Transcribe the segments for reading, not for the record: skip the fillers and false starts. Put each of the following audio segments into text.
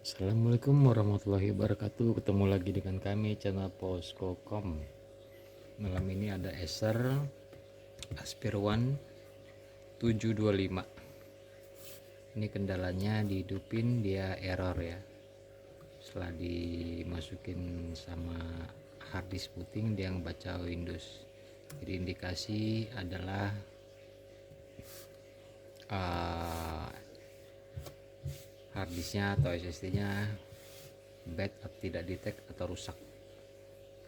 Assalamualaikum warahmatullahi wabarakatuh. Ketemu lagi dengan kami channel Posko.com. Malam ini ada Acer Aspire One 725. Ini kendalanya dihidupin dia error ya. Setelah dimasukin sama harddisk booting dia ngebaca Windows. Jadi indikasi adalah harddisknya atau SSD-nya bad atau tidak detect atau rusak.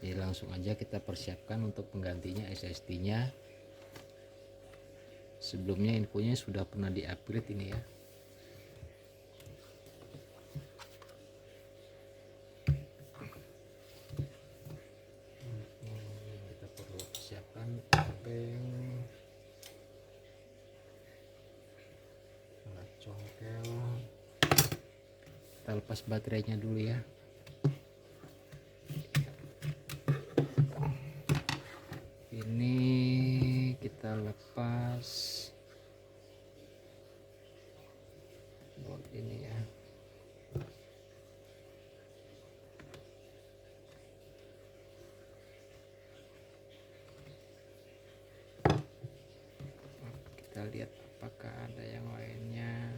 Jadi langsung aja kita persiapkan untuk penggantinya SSD-nya. Sebelumnya infonya sudah pernah di-upgrade ini ya. Kita perlu persiapkan topeng, alat congkel. Kita lepas baterainya dulu ya. Ini kita lepas board ini ya. Kita lihat apakah ada yang lainnya.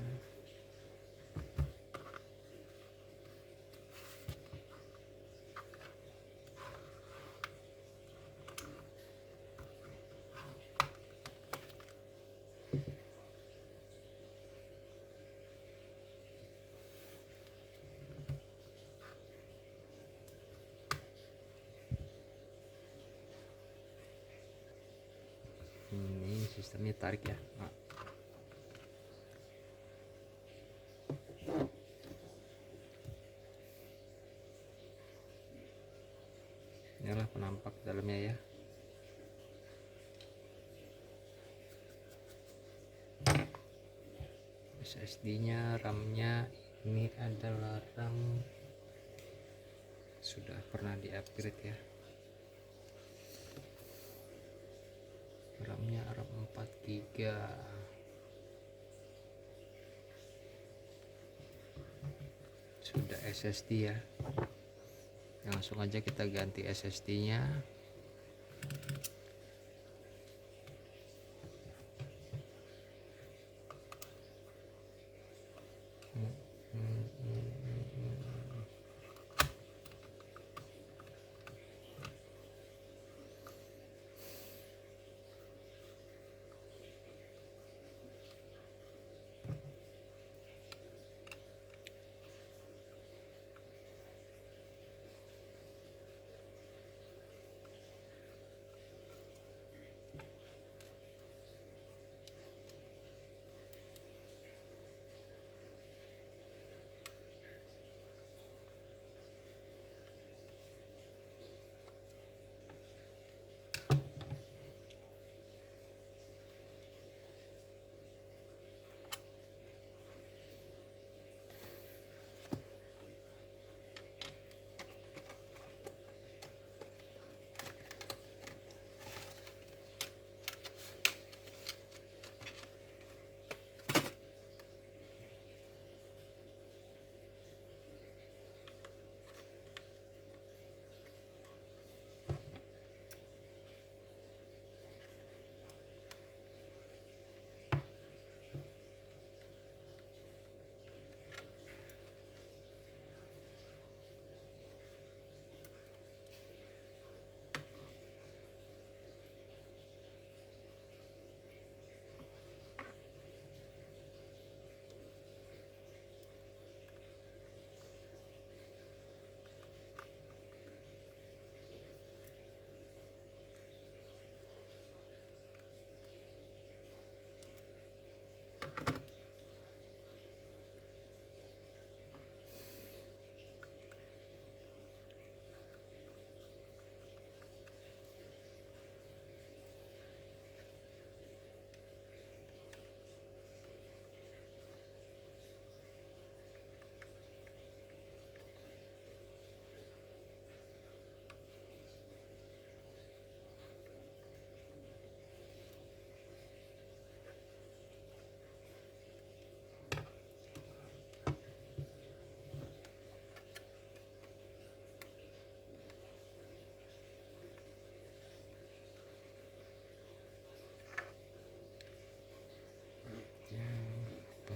Ini sistemnya tarik ya. Inilah penampak dalamnya ya. SSD-nya, RAM-nya ini adalah RAM sudah pernah di-upgrade ya. RAM-nya RAM 4 GB. Sudah SSD ya. Langsung aja kita ganti SSD-nya.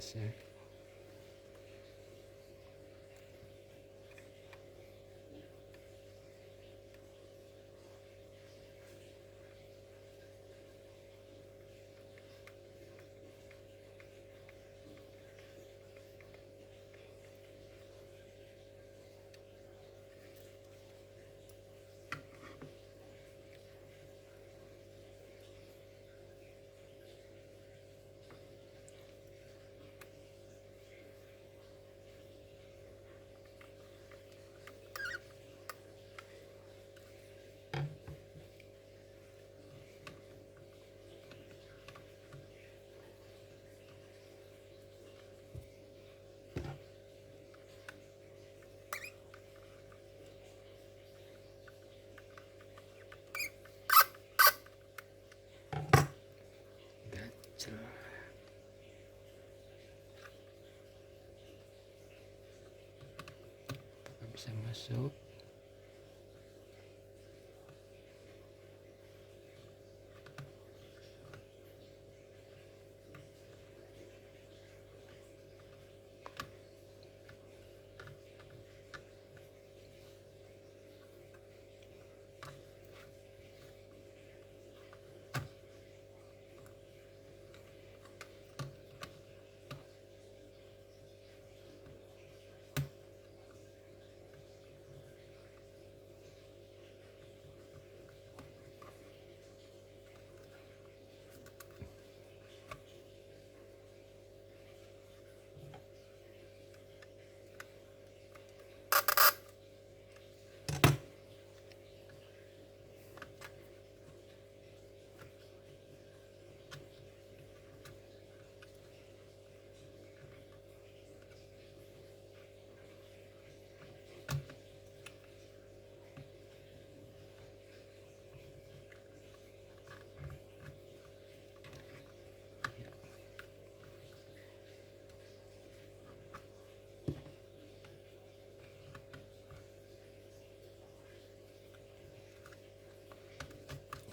pas ya. Gacel. Nggak bisa masuk.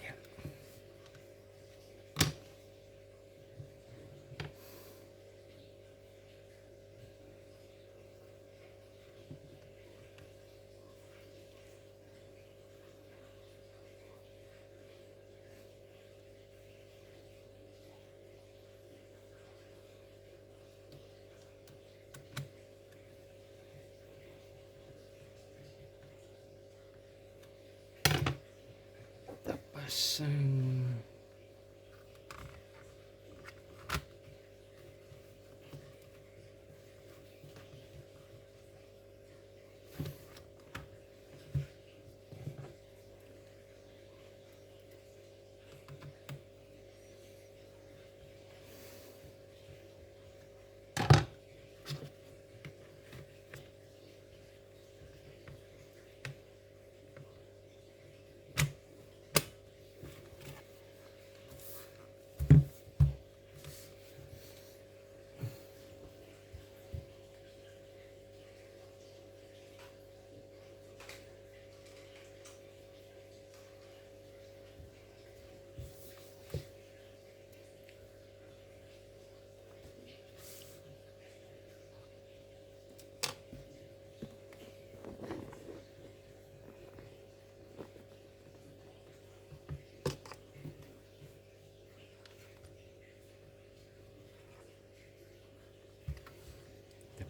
Ya. Kita pasang.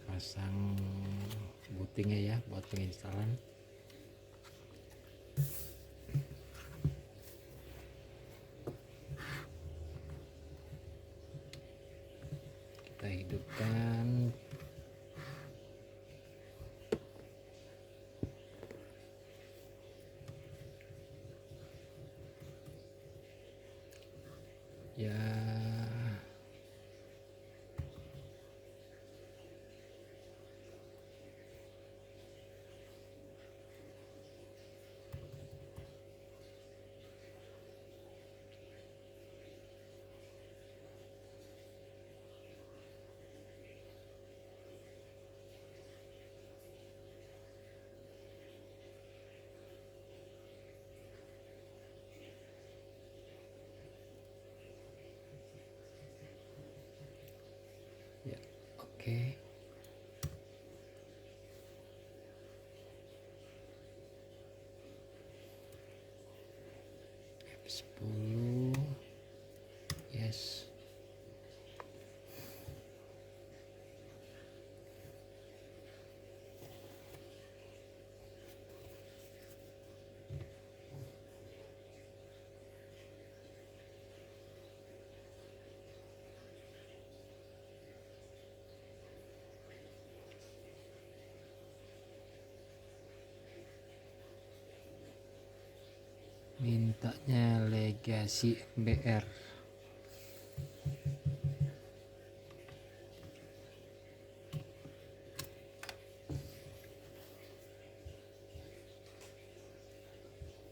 Pasang butingnya ya buat penginstalan. Kita hidupkan. Ya, Oke. F10. Yes. Mintanya legasi BR.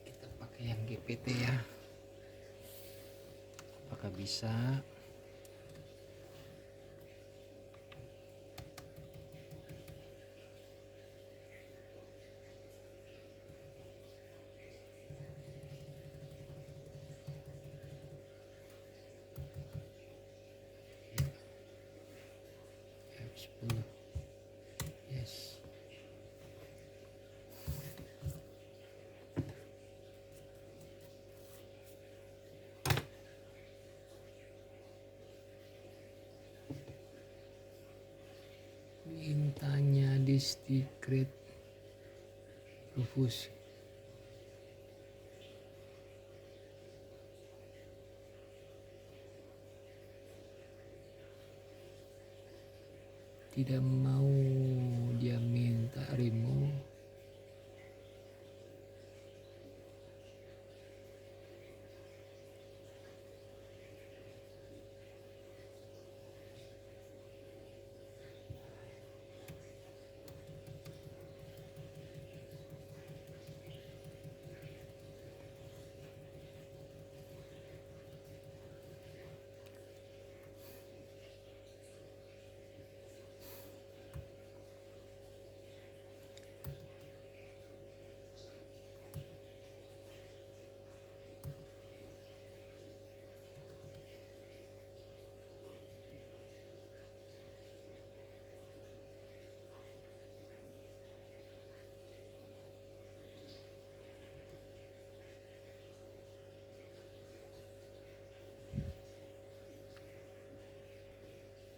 Kita pakai yang GPT ya. Apakah bisa? F10. Yes. Mintanya di secret Rufus. Tidak mau dia minta Rimo.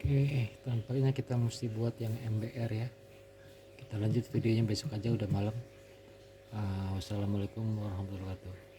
Oke, tampaknya kita mesti buat yang MBR ya. Kita lanjut videonya besok aja, udah malam. Wassalamualaikum warahmatullahi wabarakatuh.